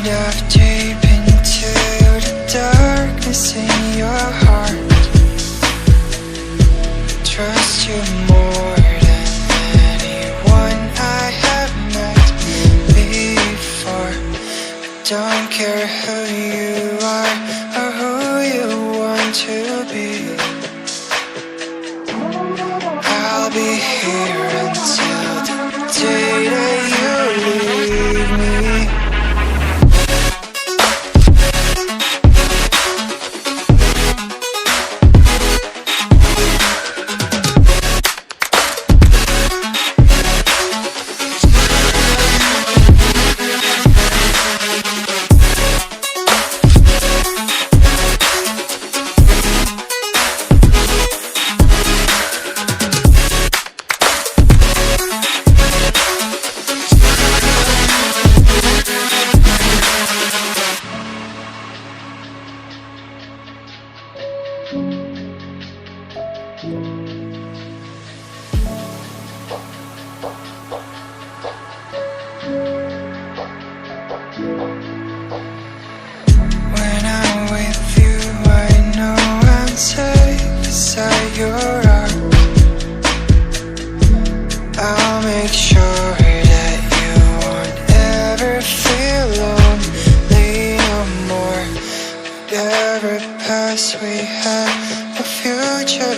dive deep into the darkness in your heart. Trust you more than anyone I have met before. I don't care who you are or who you want to be. I'll be here until the day that you leave me. When I'm with you, I know I'm safe beside your arms. I'll make sure that you won't ever feel lonely no more. Whatever past we had, the future